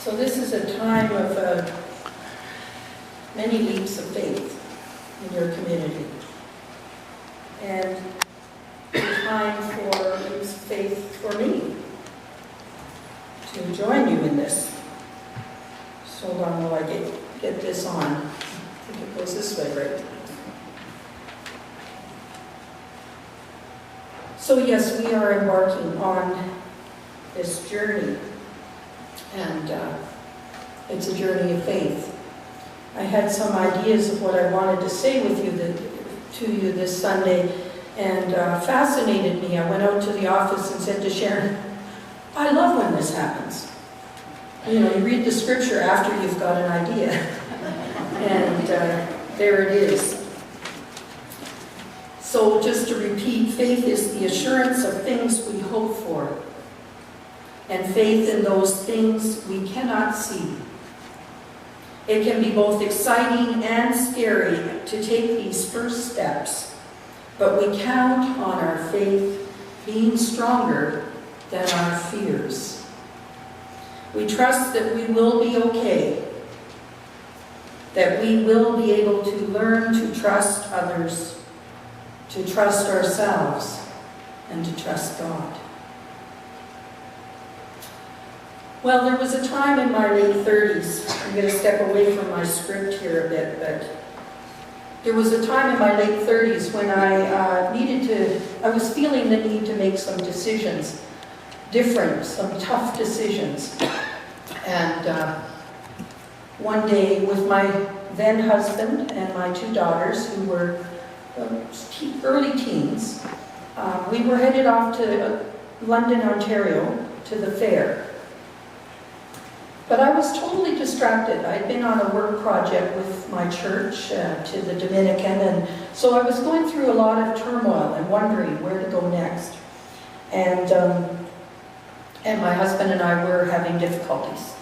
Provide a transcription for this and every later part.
So this is a time of many leaps of faith in your community. And a time for leaps of faith for me to join you in this. So hold on while I get this on. I think it goes this way, right? So yes, we are embarking on this journey. And it's a journey of faith. I had some ideas of what I wanted to say with you to you this Sunday, and fascinated me. I went out to the office and said to Sharon, I love when this happens. You know, you read the scripture after you've got an idea. And there it is. So just to repeat, faith is the assurance of things we hope for, and faith in those things we cannot see. It can be both exciting and scary to take these first steps, but we count on our faith being stronger than our fears. We trust that we will be okay, that we will be able to learn to trust others, to trust ourselves, and to trust God. Well, there was a time in my late 30s, I'm going to step away from my script here a bit, but there was a time in my late 30s when I was feeling the need to make some decisions, some tough decisions. And one day with my then husband and my two daughters, who were early teens, we were headed off to London, Ontario, to the fair. But I was totally distracted. I'd been on a work project with my church to the Dominican, and so I was going through a lot of turmoil and wondering where to go next. And my husband and I were having difficulties.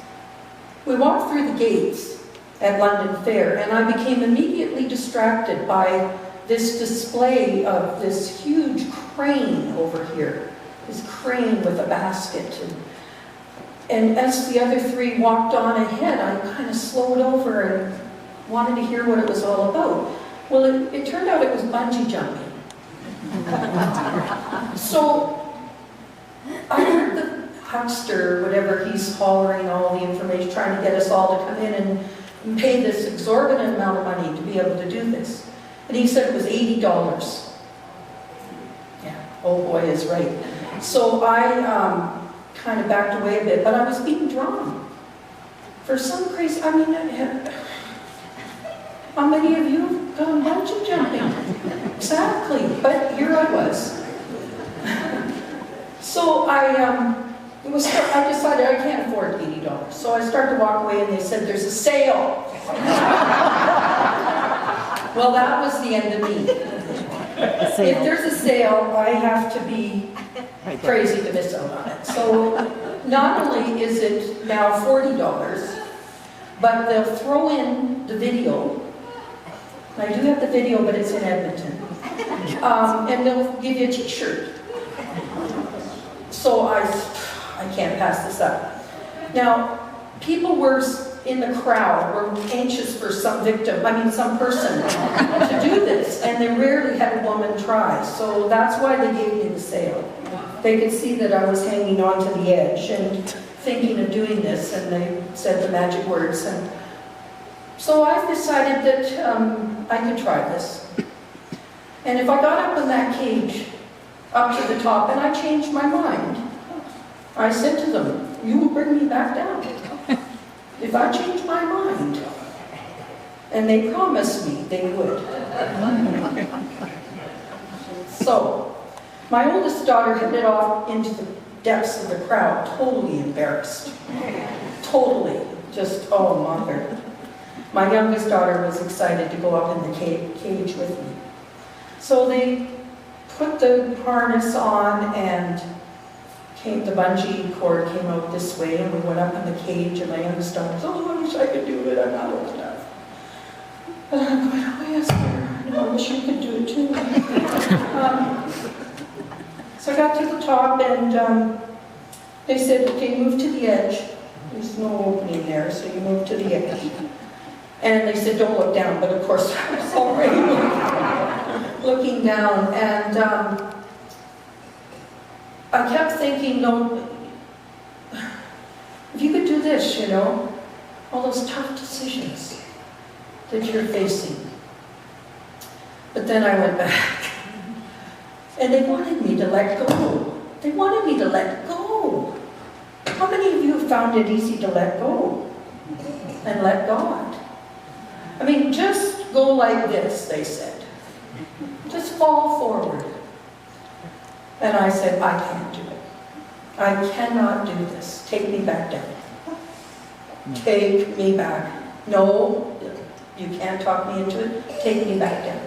We walked through the gates at London Fair, and I became immediately distracted by this display of this huge crane over here, this crane with a basket. And as the other three walked on ahead, I kind of slowed over and wanted to hear what it was all about. Well, it turned out it was bungee jumping. So I heard the huckster, whatever, he's hollering all the information, trying to get us all to come in and pay this exorbitant amount of money to be able to do this. And he said it was $80. Yeah, oh boy is right. So I kind of backed away a bit, but I was being drawn. For some crazy, how many of you have gone bungee jumping? Exactly, but here I was. So I decided I can't afford $80. So I started to walk away and they said, there's a sale. Well, that was the end of me. If there's a sale, I have to be crazy to miss out on it. So not only is it now $40, but they'll throw in the video. I do have the video, but it's in Edmonton. And they'll give you a t-shirt. So I can't pass this up. Now, people were in the crowd were anxious for some person to do this, and they rarely had a woman try. So that's why they gave me the sale. They could see that I was hanging on to the edge and thinking of doing this, and they said the magic words. And so I've decided that I could try this. And if I got up in that cage, up to the top, and I changed my mind, I said to them, you will bring me back down if I change my mind. And they promised me they would. So, my oldest daughter headed off into the depths of the crowd, totally embarrassed. Totally. Just, oh, mother. My youngest daughter was excited to go up in the cage with me. So they put the harness on, and the bungee cord came out this way, and we went up in the cage, and my youngest daughter was, oh, I wish I could do it, I'm not old enough. And I'm going, oh yes, I wish you could do it too. So I got to the top, and they said, okay, move to the edge. There's no opening there, so you move to the edge. And they said, don't look down, but of course I was already looking down. And I kept thinking, no, if you could do this, you know, all those tough decisions that you're facing. But then I went back, and they wanted me to let go. They wanted me to let go. How many of you have found it easy to let go and let God? I mean, just go like this, they said. Just fall forward. And I said, I can't do it. I cannot do this. Take me back down. Take me back. No, you can't talk me into it. Take me back down.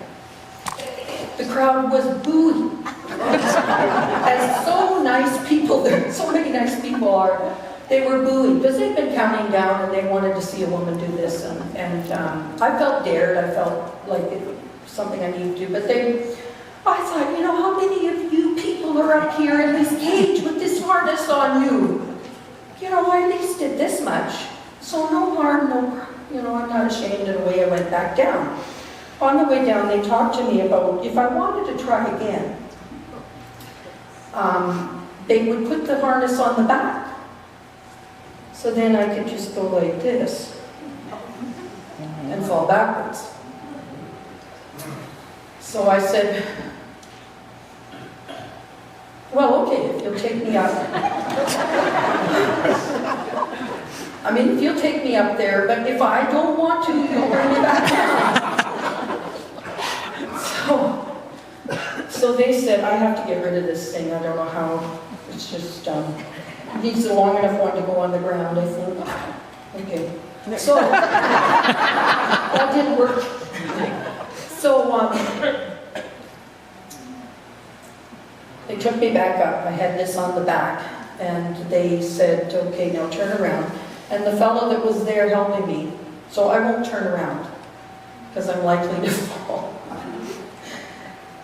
The crowd was booing. As so nice people, so many nice people are, they were booing because they'd been counting down and they wanted to see a woman do this. And I felt dared. I felt like it was something I needed to do. But I thought, you know, how many of you people are up here in this cage with this harness on you? You know, I at least did this much. So no harm, you know, I'm not ashamed. In a way, I went back down. On the way down, they talked to me about if I wanted to try again, they would put the harness on the back. So then I could just go like this and fall backwards. So I said, well, okay, if you'll take me up. I mean, if you'll take me up there, but if I don't want to, you'll bring me back down. So they said, I have to get rid of this thing. I don't know how. It's just, it needs a long enough one to go on the ground, I think. Okay. So, that didn't work. So, they took me back up. I had this on the back, and they said, okay, now turn around. And the fellow that was there helping me, so I won't turn around, because I'm likely to fall.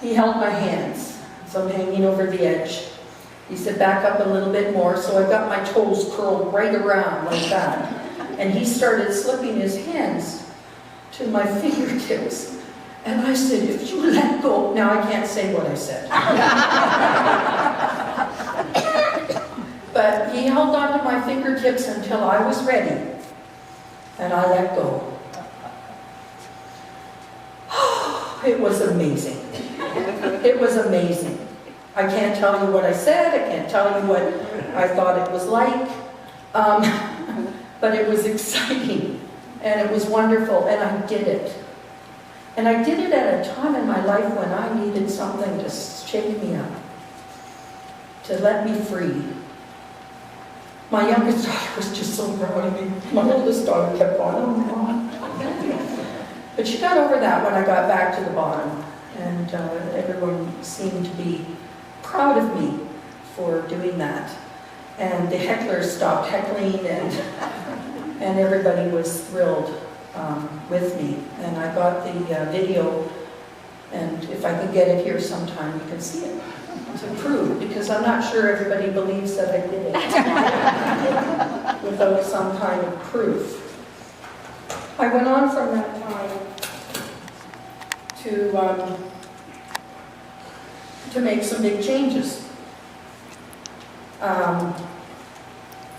He held my hands, so I'm hanging over the edge. He said, back up a little bit more, so I got my toes curled right around like that. And he started slipping his hands to my fingertips. And I said, if you let go, now I can't say what I said. But he held on to my fingertips until I was ready. And I let go. It was amazing. It was amazing. I can't tell you what I said. I can't tell you what I thought it was like. But it was exciting. And it was wonderful. And I did it. And I did it at a time in my life when I needed something to shake me up. To let me free. My youngest daughter was just so proud of me. My oldest daughter kept going, oh, Mom. But she got over that when I got back to the bottom. And everyone seemed to be proud of me for doing that. And the hecklers stopped heckling, and everybody was thrilled with me. And I got the video, and if I can get it here sometime, you can see it to prove, because I'm not sure everybody believes that I did it without some kind of proof. I went on from that time to make some big changes.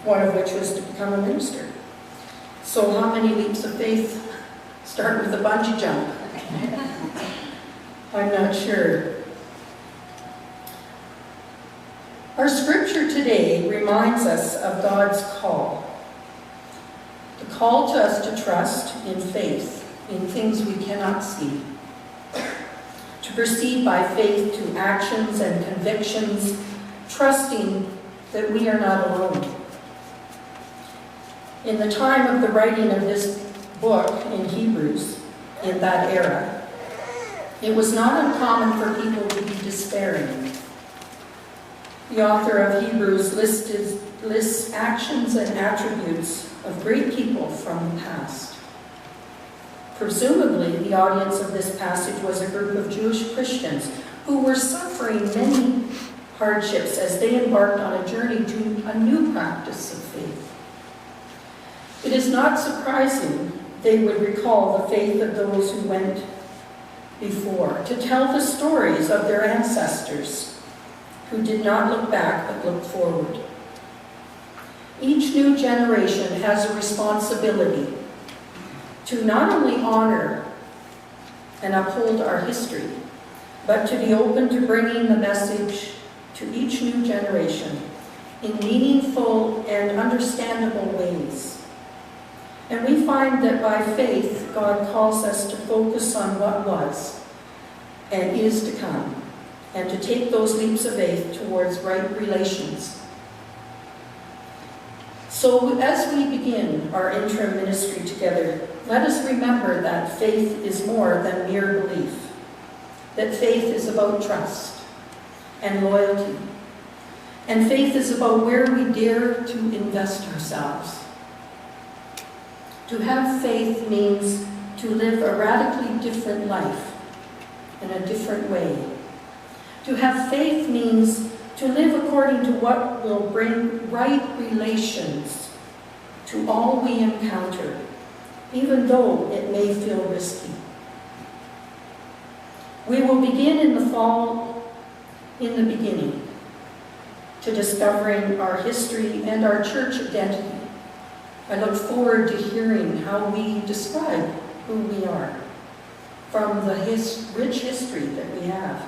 One of which was to become a minister. So how many leaps of faith start with a bungee jump? I'm not sure. Our scripture today reminds us of God's call. The call to us to trust in faith in things we cannot see. To proceed by faith to actions and convictions, trusting that we are not alone. In the time of the writing of this book in Hebrews, in that era, it was not uncommon for people to be despairing. The author of Hebrews lists actions and attributes of great people from the past. Presumably, the audience of this passage was a group of Jewish Christians who were suffering many hardships as they embarked on a journey to a new practice of faith. It is not surprising they would recall the faith of those who went before, to tell the stories of their ancestors who did not look back but looked forward. Each new generation has a responsibility to not only honor and uphold our history, but to be open to bringing the message to each new generation in meaningful and understandable ways. And we find that by faith, God calls us to focus on what was and is to come, and to take those leaps of faith towards right relations. So as we begin our interim ministry together, let us remember that faith is more than mere belief, that faith is about trust and loyalty, and faith is about where we dare to invest ourselves. To have faith means to live a radically different life in a different way. To have faith means to live according to what will bring right relations to all we encounter, even though it may feel risky. We will begin in the fall, in the beginning, to discovering our history and our church identity. I look forward to hearing how we describe who we are from the rich history that we have.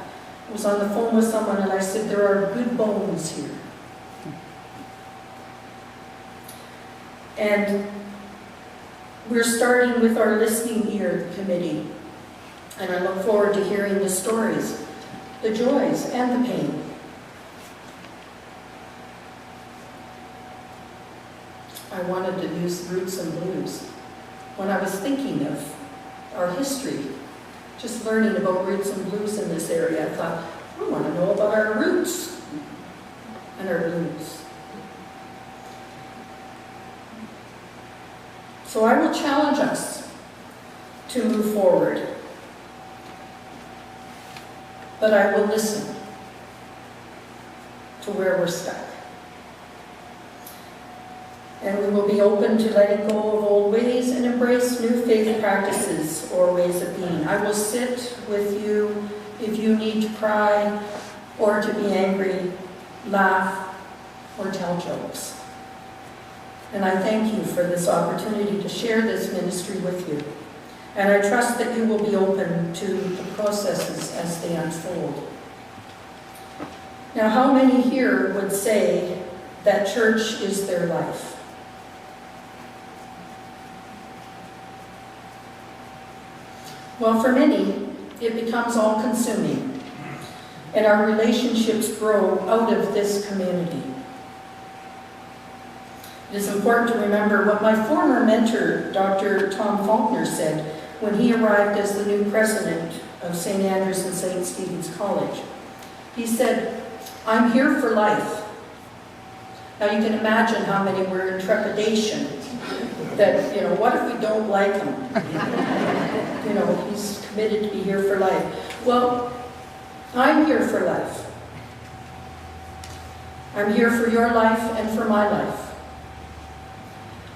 I was on the phone with someone and I said, there are good bones here. And we're starting with our listening ear committee. And I look forward to hearing the stories, the joys and the pain. I wanted to use roots and blues. When I was thinking of our history, just learning about roots and blues in this area, I thought, I want to know about our roots and our blues. So I will challenge us to move forward, but I will listen to where we're stuck. And we will be open to letting go of old ways and embrace new faith practices or ways of being. I will sit with you if you need to cry or to be angry, laugh, or tell jokes. And I thank you for this opportunity to share this ministry with you. And I trust that you will be open to the processes as they unfold. Now, how many here would say that church is their life? Well, for many, it becomes all-consuming, and our relationships grow out of this community. It is important to remember what my former mentor, Dr. Tom Faulkner, said when he arrived as the new president of St. Andrews and St. Stephen's College. He said, "I'm here for life." Now you can imagine how many were in trepidation that, what if we don't like him? He's committed to be here for life. Well, I'm here for life. I'm here for your life and for my life.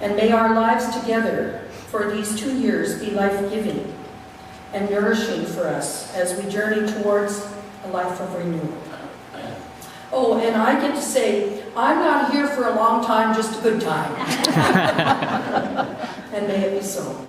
And may our lives together for these 2 years be life-giving and nourishing for us as we journey towards a life of renewal. Oh, and I get to say, I'm not here for a long time, just a good time. And may it be so.